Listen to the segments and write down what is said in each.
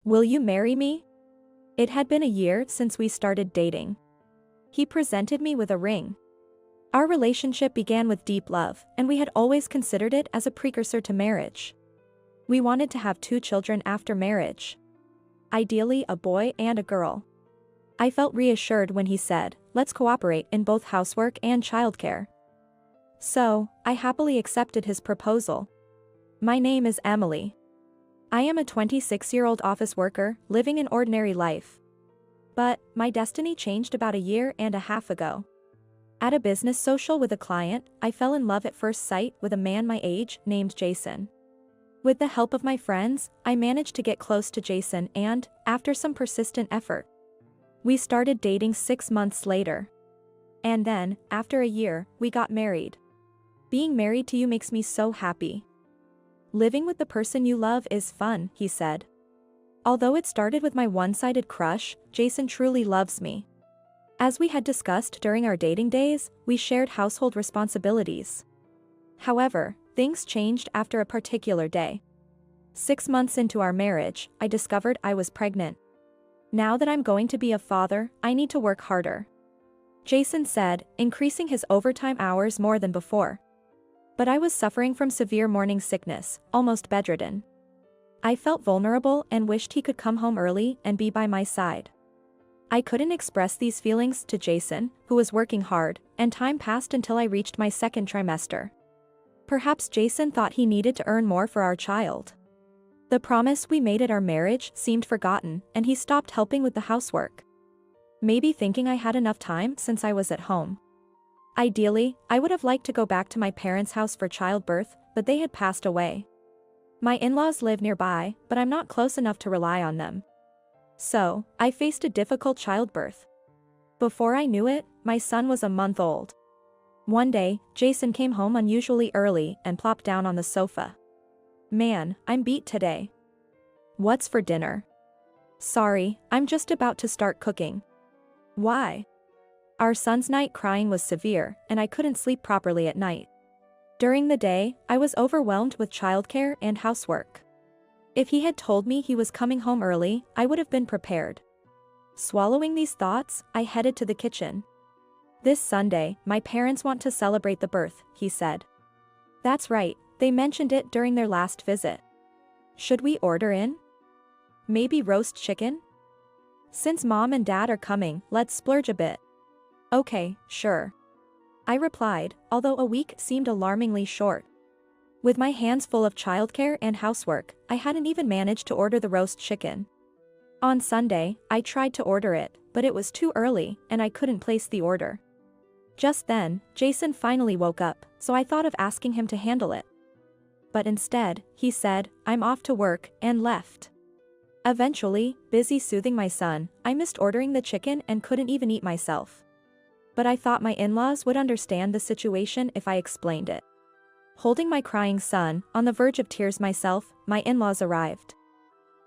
Will you marry me? It had been a year since we started dating. He presented me with a ring. Our relationship began with deep love, and we had always considered it as a precursor to marriage. We wanted to have 2 children after marriage. Ideally, a boy and a girl. I felt reassured when he said, "Let's cooperate in both housework and childcare." So, I happily accepted his proposal. My name is Emily. I am a 26-year-old office worker living an ordinary life. But, my destiny changed about a year and a half ago. At a business social with a client, I fell in love at first sight with a man my age named Jason. With the help of my friends, I managed to get close to Jason and, after some persistent effort, we started dating 6 months later. And then, after a year, we got married. Being married to you makes me so happy. Living with the person you love is fun, he said. Although it started with my one-sided crush, Jason truly loves me. As we had discussed during our dating days, we shared household responsibilities. However, things changed after a particular day. 6 months into our marriage, I discovered I was pregnant. Now that I'm going to be a father, I need to work harder, Jason said, increasing his overtime hours more than before. But I was suffering from severe morning sickness, almost bedridden. I felt vulnerable and wished he could come home early and be by my side. I couldn't express these feelings to Jason, who was working hard, and time passed until I reached my 2nd trimester. Perhaps Jason thought he needed to earn more for our child. The promise we made at our marriage seemed forgotten, and he stopped helping with the housework. Maybe thinking I had enough time since I was at home. Ideally, I would have liked to go back to my parents' house for childbirth, but they had passed away. My in-laws live nearby, but I'm not close enough to rely on them. So, I faced a difficult childbirth. Before I knew it, my son was a month old. One day, Jason came home unusually early and plopped down on the sofa. "Man, I'm beat today. What's for dinner?" "Sorry, I'm just about to start cooking." "Why?" Our son's night crying was severe, and I couldn't sleep properly at night. During the day, I was overwhelmed with childcare and housework. If he had told me he was coming home early, I would have been prepared. Swallowing these thoughts, I headed to the kitchen. "This Sunday, my parents want to celebrate the birth," he said. "That's right, they mentioned it during their last visit. Should we order in? Maybe roast chicken? Since Mom and Dad are coming, let's splurge a bit." "Okay, sure," I replied, although a week seemed alarmingly short. With my hands full of childcare and housework, I hadn't even managed to order the roast chicken. On Sunday, I tried to order it, but it was too early, and I couldn't place the order. Just then, Jason finally woke up, so I thought of asking him to handle it. But instead, he said, "I'm off to work," and left. Eventually, busy soothing my son, I missed ordering the chicken and couldn't even eat myself. But I thought my in-laws would understand the situation if I explained it. Holding my crying son, on the verge of tears myself, my in-laws arrived.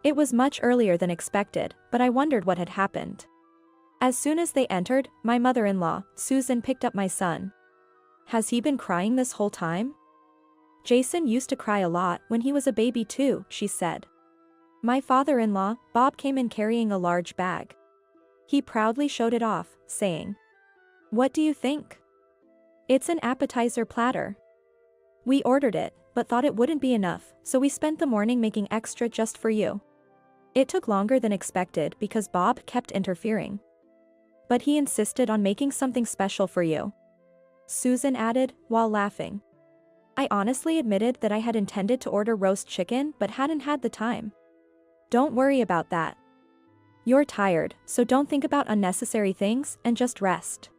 It was much earlier than expected, but I wondered what had happened. As soon as they entered, my mother-in-law, Susan, picked up my son. "Has he been crying this whole time?" "Jason used to cry a lot when he was a baby too," she said. My father-in-law, Bob, came in carrying a large bag. He proudly showed it off, saying, "What do you think? It's an appetizer platter. We ordered it, but thought it wouldn't be enough, so we spent the morning making extra just for you." It took longer than expected because Bob kept interfering. "But he insisted on making something special for you," Susan added, while laughing. I honestly admitted that I had intended to order roast chicken but hadn't had the time. "Don't worry about that. You're tired, so don't think about unnecessary things and just rest."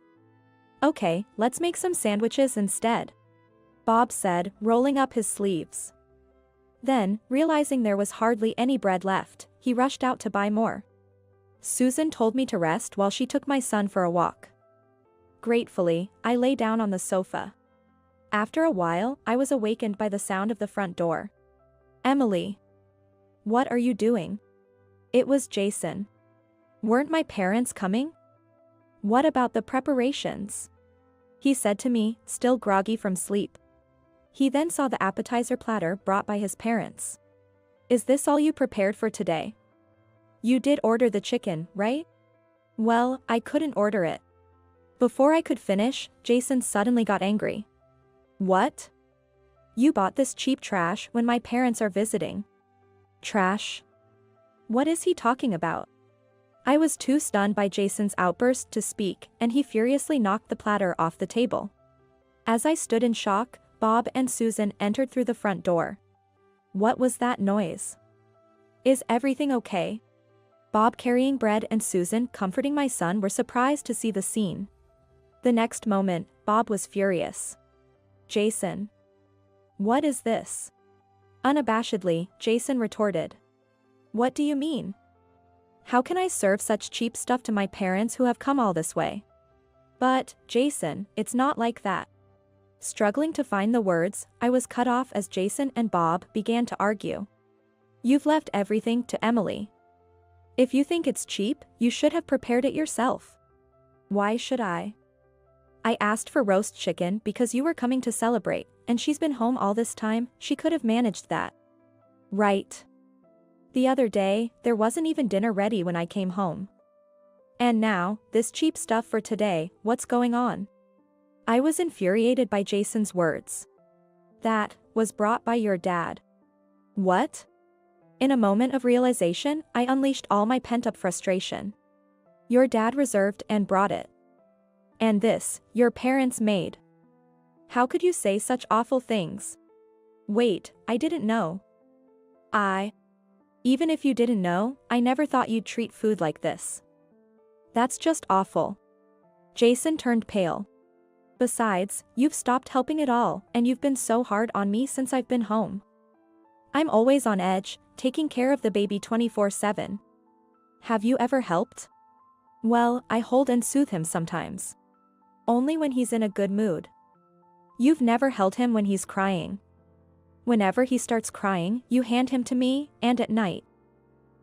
"Okay, let's make some sandwiches instead," Bob said, rolling up his sleeves. Then, realizing there was hardly any bread left, he rushed out to buy more. Susan told me to rest while she took my son for a walk. Gratefully, I lay down on the sofa. After a while, I was awakened by the sound of the front door. "Emily. What are you doing?" It was Jason. "Weren't my parents coming?" "What about the preparations?" he said to me, still groggy from sleep. He then saw the appetizer platter brought by his parents. "Is this all you prepared for today?" You did order the chicken, right? Well, I couldn't order it. Before I could finish, Jason suddenly got angry. What? You bought this cheap trash when my parents are visiting. Trash? What is he talking about? I was too stunned by Jason's outburst to speak, and he furiously knocked the platter off the table. As I stood in shock, Bob and Susan entered through the front door. What was that noise? Is everything okay? Bob carrying bread and Susan comforting my son were surprised to see the scene. The next moment, Bob was furious. Jason. What is this? Unabashedly, Jason retorted. What do you mean? How can I serve such cheap stuff to my parents who have come all this way? But, Jason, it's not like that. Struggling to find the words, I was cut off as Jason and Bob began to argue. You've left everything to Emily. If you think it's cheap, you should have prepared it yourself. Why should I? I asked for roast chicken because you were coming to celebrate, and she's been home all this time, she could have managed that. Right. The other day, there wasn't even dinner ready when I came home. And now, this cheap stuff for today, what's going on? I was infuriated by Jason's words. That was brought by your dad. What? In a moment of realization, I unleashed all my pent-up frustration. Your dad reserved and brought it. And this, your parents made. How could you say such awful things? Wait, I didn't know. Even if you didn't know, I never thought you'd treat food like this. That's just awful. Jason turned pale. Besides, you've stopped helping at all, and you've been so hard on me since I've been home. I'm always on edge, taking care of the baby 24/7. Have you ever helped? Well, I hold and soothe him sometimes. Only when he's in a good mood. You've never held him when he's crying. Whenever he starts crying, you hand him to me, and at night.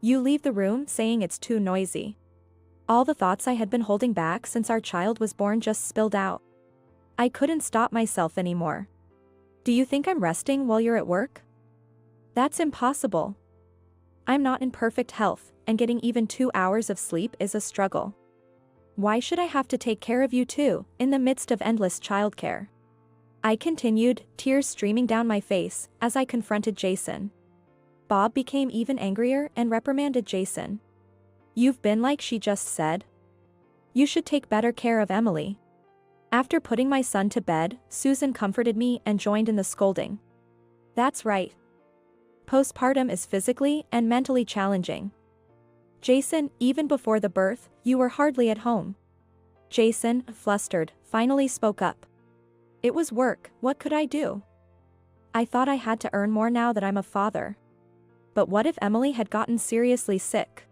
You leave the room saying it's too noisy. All the thoughts I had been holding back since our child was born just spilled out. I couldn't stop myself anymore. Do you think I'm resting while you're at work? That's impossible. I'm not in perfect health, and getting even 2 hours of sleep is a struggle. Why should I have to take care of you too, in the midst of endless childcare? I continued, tears streaming down my face, as I confronted Jason. Bob became even angrier and reprimanded Jason. You've been like she just said. You should take better care of Emily. After putting my son to bed, Susan comforted me and joined in the scolding. That's right. Postpartum is physically and mentally challenging. Jason, even before the birth, you were hardly at home. Jason, flustered, finally spoke up. It was work, what could I do? I thought I had to earn more now that I'm a father. But what if Emily had gotten seriously sick?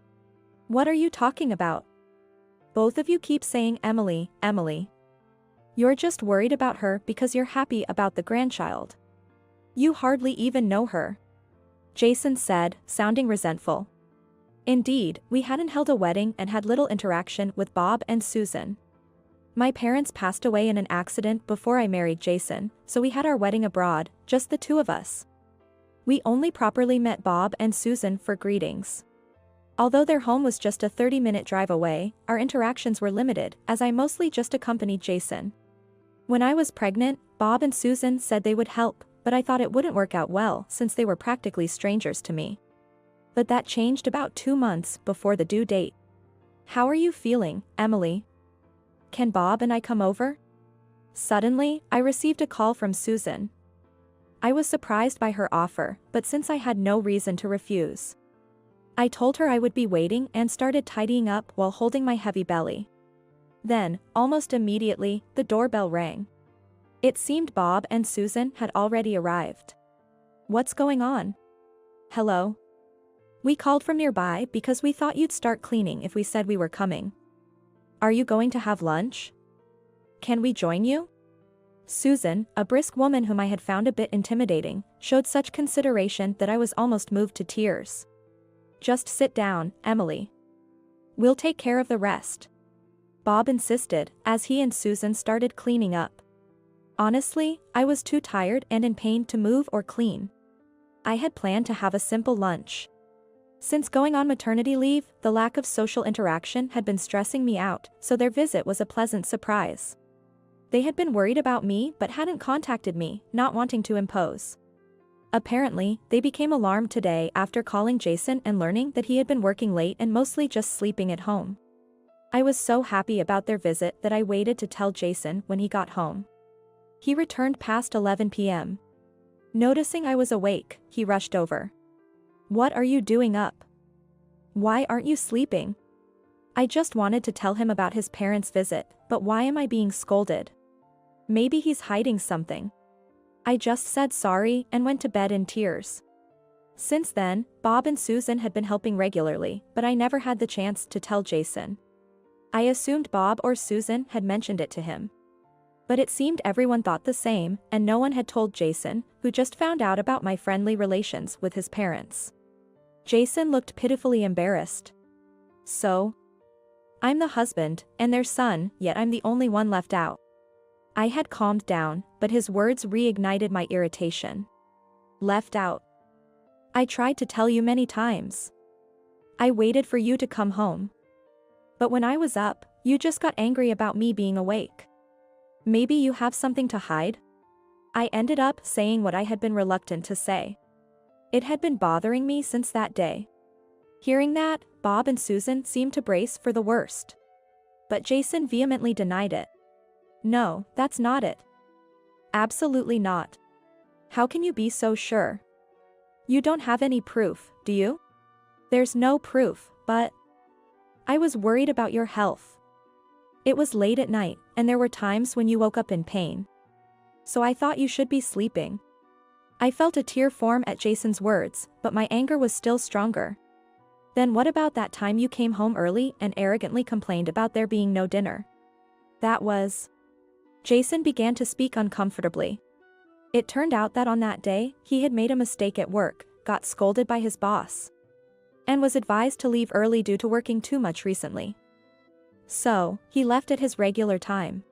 What are you talking about? Both of you keep saying Emily, Emily. You're just worried about her because you're happy about the grandchild. You hardly even know her. Jason said, sounding resentful. Indeed, we hadn't held a wedding and had little interaction with Bob and Susan. My parents passed away in an accident before I married Jason, so we had our wedding abroad, just the two of us. We only properly met Bob and Susan for greetings. Although their home was just a 30-minute drive away, our interactions were limited, as I mostly just accompanied Jason. When I was pregnant, Bob and Susan said they would help, but I thought it wouldn't work out well since they were practically strangers to me. But that changed about 2 months before the due date. How are you feeling, Emily? Can Bob and I come over? Suddenly, I received a call from Susan. I was surprised by her offer, but since I had no reason to refuse. I told her I would be waiting and started tidying up while holding my heavy belly. Then, almost immediately, the doorbell rang. It seemed Bob and Susan had already arrived. What's going on? Hello? We called from nearby because we thought you'd start cleaning if we said we were coming. Are you going to have lunch? Can we join you? Susan, a brisk woman whom I had found a bit intimidating, showed such consideration that I was almost moved to tears. Just sit down, Emily. We'll take care of the rest. Bob insisted, as he and Susan started cleaning up. Honestly, I was too tired and in pain to move or clean. I had planned to have a simple lunch. Since going on maternity leave, the lack of social interaction had been stressing me out, so their visit was a pleasant surprise. They had been worried about me but hadn't contacted me, not wanting to impose. Apparently, they became alarmed today after calling Jason and learning that he had been working late and mostly just sleeping at home. I was so happy about their visit that I waited to tell Jason when he got home. He returned past 11 p.m. Noticing I was awake, he rushed over. "What are you doing up? Why aren't you sleeping?" I just wanted to tell him about his parents' visit, but why am I being scolded? Maybe he's hiding something. I just said sorry and went to bed in tears. Since then, Bob and Susan had been helping regularly, but I never had the chance to tell Jason. I assumed Bob or Susan had mentioned it to him. But it seemed everyone thought the same, and no one had told Jason, who just found out about my friendly relations with his parents. Jason looked pitifully embarrassed. "So? I'm the husband, and their son, yet I'm the only one left out." I had calmed down, but his words reignited my irritation. "Left out? I tried to tell you many times. I waited for you to come home. But when I was up, you just got angry about me being awake. Maybe you have something to hide?" I ended up saying what I had been reluctant to say. It had been bothering me since that day. Hearing that, Bob and Susan seemed to brace for the worst. But Jason vehemently denied it. "No, that's not it. Absolutely not. How can you be so sure? You don't have any proof, do you?" "There's no proof, but I was worried about your health. It was late at night, and there were times when you woke up in pain. So I thought you should be sleeping." I felt a tear form at Jason's words, but my anger was still stronger. "Then what about that time you came home early and arrogantly complained about there being no dinner? That was..." Jason began to speak uncomfortably. It turned out that on that day, he had made a mistake at work, got scolded by his boss, and was advised to leave early due to working too much recently. So, he left at his regular time.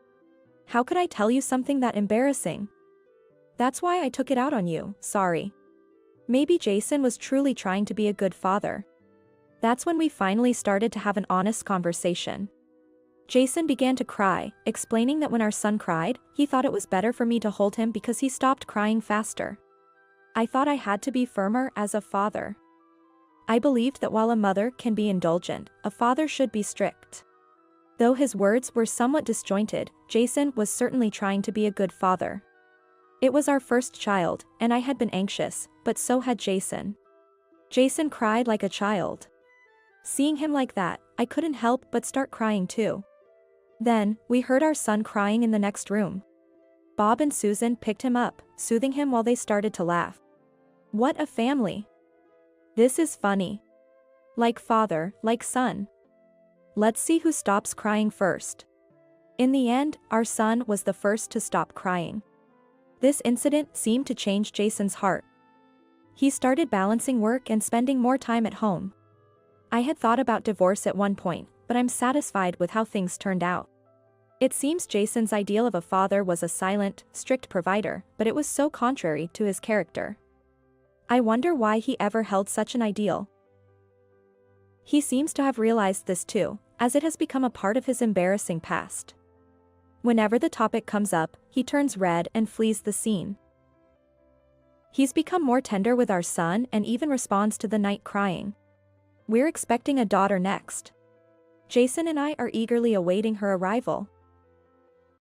How could I tell you something that embarrassing? That's why I took it out on you, sorry. Maybe Jason was truly trying to be a good father. That's when we finally started to have an honest conversation. Jason began to cry, explaining that when our son cried, he thought it was better for me to hold him because he stopped crying faster. I thought I had to be firmer as a father. I believed that while a mother can be indulgent, a father should be strict. Though his words were somewhat disjointed, Jason was certainly trying to be a good father. It was our first child, and I had been anxious, but so had Jason. Jason cried like a child. Seeing him like that, I couldn't help but start crying too. Then, we heard our son crying in the next room. Bob and Susan picked him up, soothing him while they started to laugh. What a family. This is funny. Like father, like son. Let's see who stops crying first. In the end, our son was the first to stop crying. This incident seemed to change Jason's heart. He started balancing work and spending more time at home. I had thought about divorce at one point, but I'm satisfied with how things turned out. It seems Jason's ideal of a father was a silent, strict provider, but it was so contrary to his character. I wonder why he ever held such an ideal. He seems to have realized this too, as it has become a part of his embarrassing past. Whenever the topic comes up, he turns red and flees the scene. He's become more tender with our son and even responds to the night crying. We're expecting a daughter next. Jason and I are eagerly awaiting her arrival.